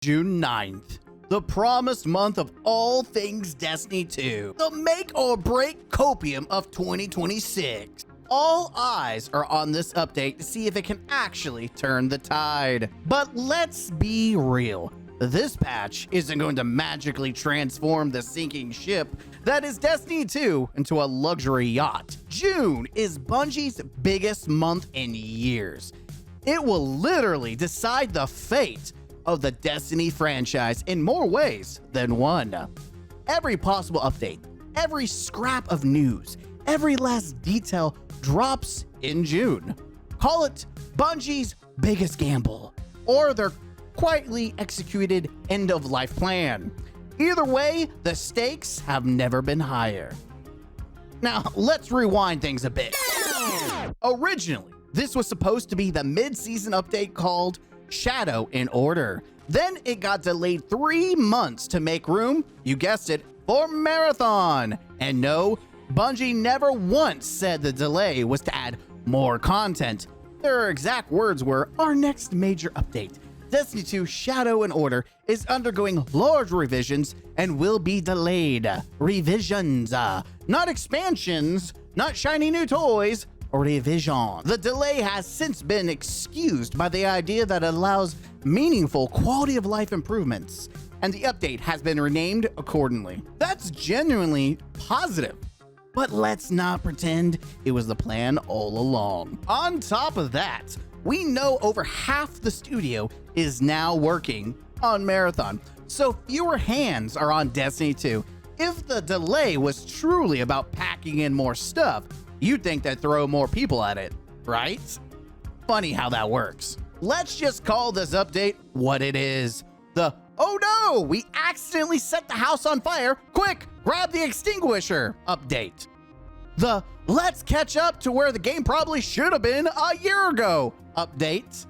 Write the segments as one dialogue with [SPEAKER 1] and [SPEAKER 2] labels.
[SPEAKER 1] June 9th, the promised month of all things Destiny 2, the make or break copium of 2026. All eyes are on this update to see if it can actually turn the tide. But let's be real. This patch isn't going to magically transform the sinking ship that is Destiny 2 into a luxury yacht. June is Bungie's biggest month in years. It will literally decide the fate of the Destiny franchise in more ways than one. Every possible update, every scrap of news, every last detail drops in June. Call it Bungie's biggest gamble, or their quietly executed end-of-life plan. Either way, the stakes have never been higher. Now, let's rewind things a bit. Originally, this was supposed to be the mid-season update called Shadow in Order. Then it got delayed 3 months to make room, you guessed it, for Marathon. And no, Bungie never once said the delay was to add more content. Their exact words were, our next major update, Destiny 2 Shadow in Order, is undergoing large revisions and will be delayed. Revisions, not expansions, not shiny new toys, revision. The delay has since been excused by the idea that it allows meaningful quality of life improvements, and the update has been renamed accordingly. That's genuinely positive. But let's not pretend it was the plan all along. On top of that, we know over half the studio is now working on Marathon, so fewer hands are on Destiny 2. If the delay was truly about packing in more stuff, you'd think they'd throw more people at it, right? Funny how that works. Let's just call this update what it is. The, oh no, we accidentally set the house on fire, quick, grab the extinguisher update. The, let's catch up to where the game probably should have been a year ago update.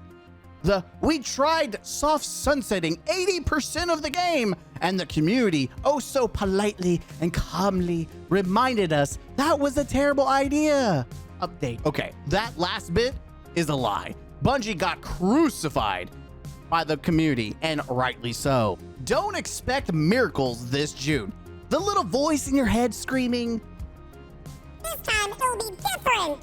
[SPEAKER 1] The, we tried soft sunsetting 80% of the game, and the community, oh so politely and calmly, reminded us that was a terrible idea update. Okay, that last bit is a lie. Bungie got crucified by the community, and rightly so. Don't expect miracles this June. The little voice in your head screaming,
[SPEAKER 2] this time it'll be different.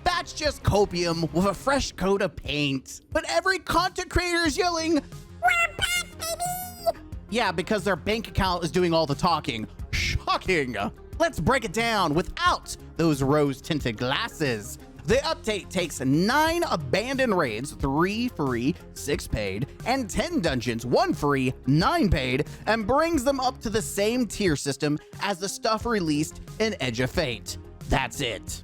[SPEAKER 1] That's just copium with a fresh coat of paint. But every content creator is yelling,
[SPEAKER 2] we're back, baby!
[SPEAKER 1] Yeah, because their bank account is doing all the talking. Shocking. Let's break it down without those rose-tinted glasses. The update takes 9 abandoned raids, 3 free, 6 paid, and 10 dungeons, 1 free, 9 paid, and brings them up to the same tier system as the stuff released in Edge of Fate. That's it.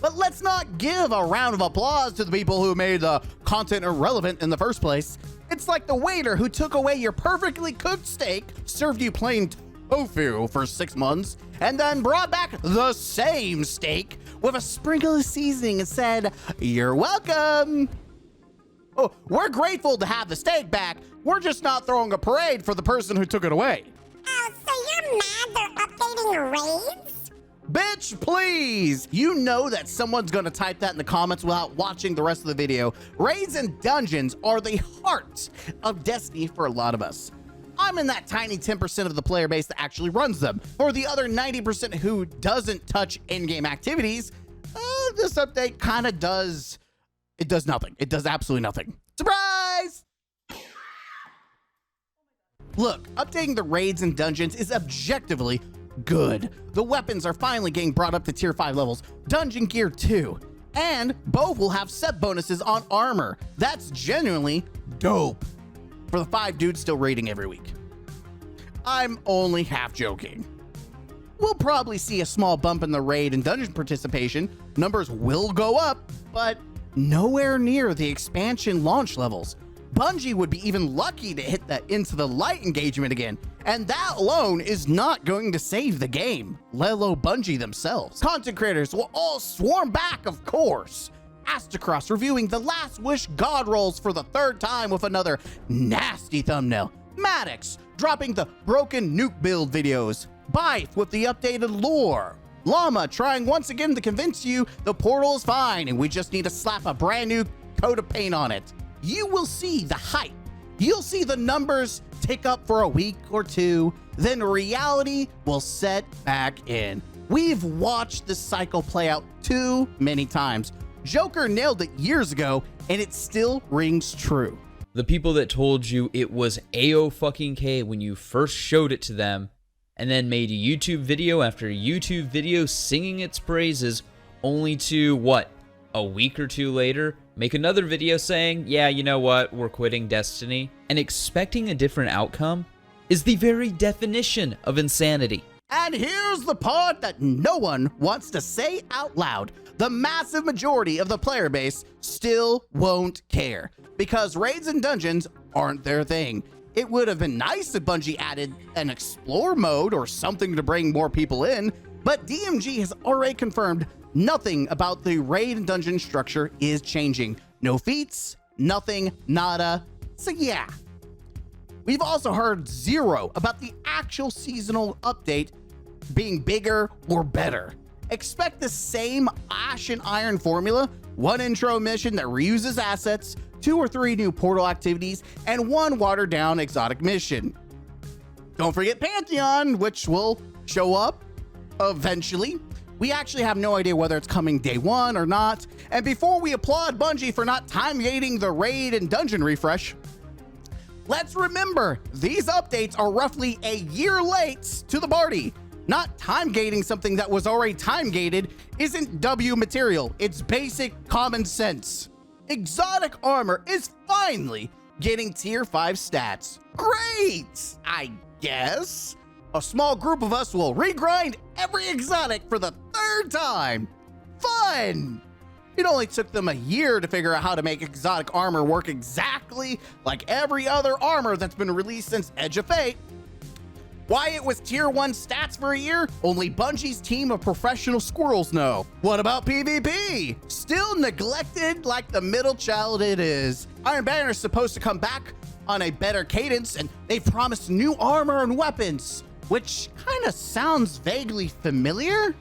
[SPEAKER 1] But let's not give a round of applause to the people who made the content irrelevant in the first place. It's like the waiter who took away your perfectly cooked steak, served you plain tofu for 6 months, and then brought back the same steak with a sprinkle of seasoning and said, you're welcome. Oh, we're grateful to have the steak back. We're just not throwing a parade for the person who took it away.
[SPEAKER 2] Oh, so you're mad they're updating raids?
[SPEAKER 1] Bitch, please! You know that someone's gonna type that in the comments without watching the rest of the video. Raids and dungeons are the heart of Destiny for a lot of us. I'm in that tiny 10% of the player base that actually runs them. For the other 90% who doesn't touch in-game activities, this update kind of does... It does nothing. It does absolutely nothing. Surprise! Look, updating the raids and dungeons is objectively good. The weapons are finally getting brought up to tier 5 levels. Dungeon gear too. And both will have set bonuses on armor. That's genuinely dope. For the 5 dudes still raiding every week. I'm only half joking. We'll probably see a small bump in the raid and dungeon participation. Numbers will go up, but nowhere near the expansion launch levels. Bungie would be even lucky to hit that Into the Light engagement again, and that alone is not going to save the game, let alone Bungie themselves. Content creators will all swarm back, of course. Astacross reviewing the Last Wish God rolls for the 3rd time with another nasty thumbnail. Maddox dropping the broken nuke build videos. Bife with the updated lore. Llama trying once again to convince you the portal is fine and we just need to slap a brand new coat of paint on it. You will see the hype, You'll see the numbers tick up for a week or two, then reality will set back in. We've watched this cycle play out too many times. Joker nailed it years ago, and it still rings true.
[SPEAKER 3] The people that told you it was A-O-fucking-K when you first showed it to them, and then made a YouTube video after YouTube video singing its praises, only to, what, a week or two later, make another video saying, yeah, you know what, we're quitting Destiny, and expecting a different outcome is the very definition of insanity.
[SPEAKER 1] And here's the part that no one wants to say out loud. The massive majority of the player base still won't care, because raids and dungeons aren't their thing. It would have been nice if Bungie added an explore mode or something to bring more people in, but DMG has already confirmed nothing about the raid and dungeon structure is changing. No feats, nothing, nada. So yeah. We've also heard zero about the actual seasonal update being bigger or better. Expect the same Ash and Iron formula, one intro mission that reuses assets, 2 or 3 new portal activities, and 1 watered down exotic mission. Don't forget Pantheon, which will show up eventually. We actually have no idea whether it's coming day 1 or not. And before we applaud Bungie for not time-gating the raid and dungeon refresh, let's remember these updates are roughly a year late to the party. Not time-gating something that was already time-gated isn't W material. It's basic common sense. Exotic armor is finally getting tier 5 stats. Great, I guess. A small group of us will regrind every exotic for the 3rd time. Fun! It only took them a year to figure out how to make exotic armor work exactly like every other armor that's been released since Edge of Fate. Why it was tier 1 stats for a year? Only Bungie's team of professional squirrels know. What about PvP? Still neglected like the middle child it is. Iron Banner is supposed to come back on a better cadence, and they've promised new armor and weapons, which kind of sounds vaguely familiar.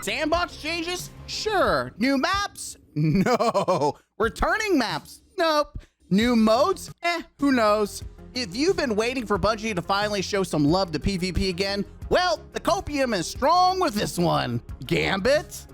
[SPEAKER 1] Sandbox changes? Sure. New maps? No. Returning maps? Nope. New modes? Who knows? If you've been waiting for Bungie to finally show some love to PvP again, well, the copium is strong with this one. Gambit?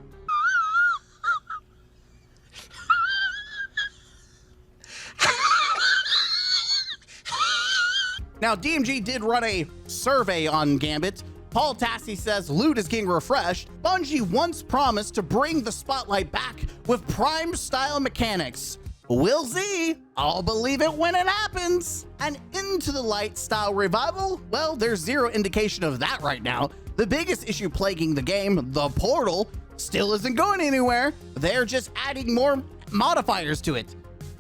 [SPEAKER 1] Now, DMG did run a survey on Gambit. Paul Tassi says loot is getting refreshed. Bungie once promised to bring the spotlight back with Prime style mechanics. We'll see. I'll believe it when it happens. And Into the Light style revival? Well, there's zero indication of that right now. The biggest issue plaguing the game, the portal, still isn't going anywhere. They're just adding more modifiers to it.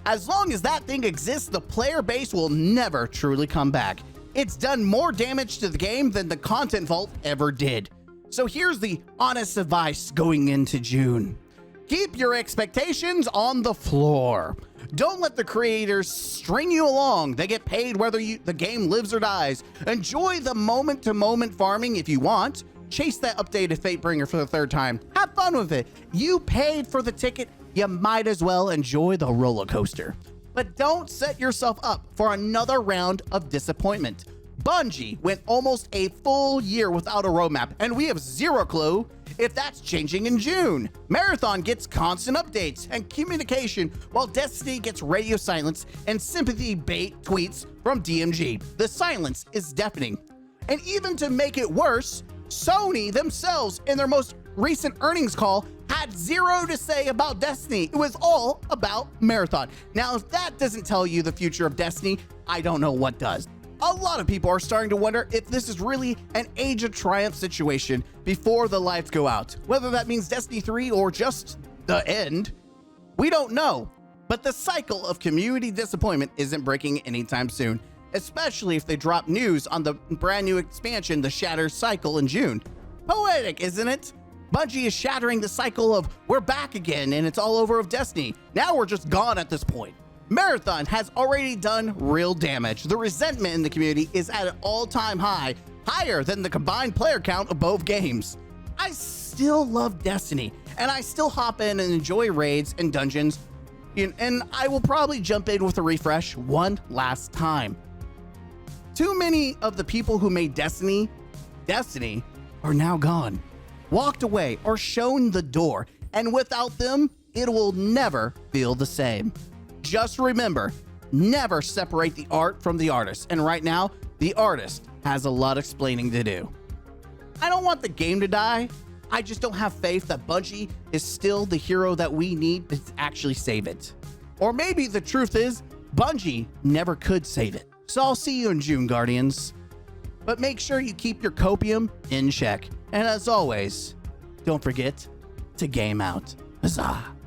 [SPEAKER 1] As long as that thing exists, the player base will never truly come back. It's done more damage to the game than the content vault ever did. So here's the honest advice going into June. Keep your expectations on the floor. Don't let the creators string you along. They get paid whether the game lives or dies. Enjoy the moment-to-moment farming if you want. Chase that updated Fatebringer for the 3rd time. Have fun with it. You paid for the ticket. You might as well enjoy the roller coaster. But don't set yourself up for another round of disappointment. Bungie went almost a full year without a roadmap, and we have zero clue if that's changing in June. Marathon gets constant updates and communication, while Destiny gets radio silence and sympathy bait tweets from DMG. The silence is deafening. And even to make it worse, Sony themselves in their most recent earnings call had zero to say about Destiny. It was all about Marathon. Now, if that doesn't tell you the future of Destiny, I don't know what does. A lot of people are starting to wonder if this is really an Age of Triumph situation before the lights go out. Whether that means Destiny 3 or just the end, we don't know. But the cycle of community disappointment isn't breaking anytime soon, especially if they drop news on the brand new expansion, the Shatter Cycle, in June. Poetic, isn't it? Bungie is shattering the cycle of we're back again and it's all over of Destiny. Now we're just gone at this point. Marathon has already done real damage. The resentment in the community is at an all-time high, higher than the combined player count of both games. I still love Destiny, and I still hop in and enjoy raids and dungeons, and I will probably jump in with a refresh one last time. Too many of the people who made Destiny are now gone, walked away, or shown the door, and without them, it will never feel the same. Just remember, never separate the art from the artist, and right now, the artist has a lot explaining to do. I don't want the game to die, I just don't have faith that Bungie is still the hero that we need to actually save it. Or maybe the truth is, Bungie never could save it. So I'll see you in June, Guardians. But make sure you keep your copium in check. And as always, don't forget to game out. Huzzah!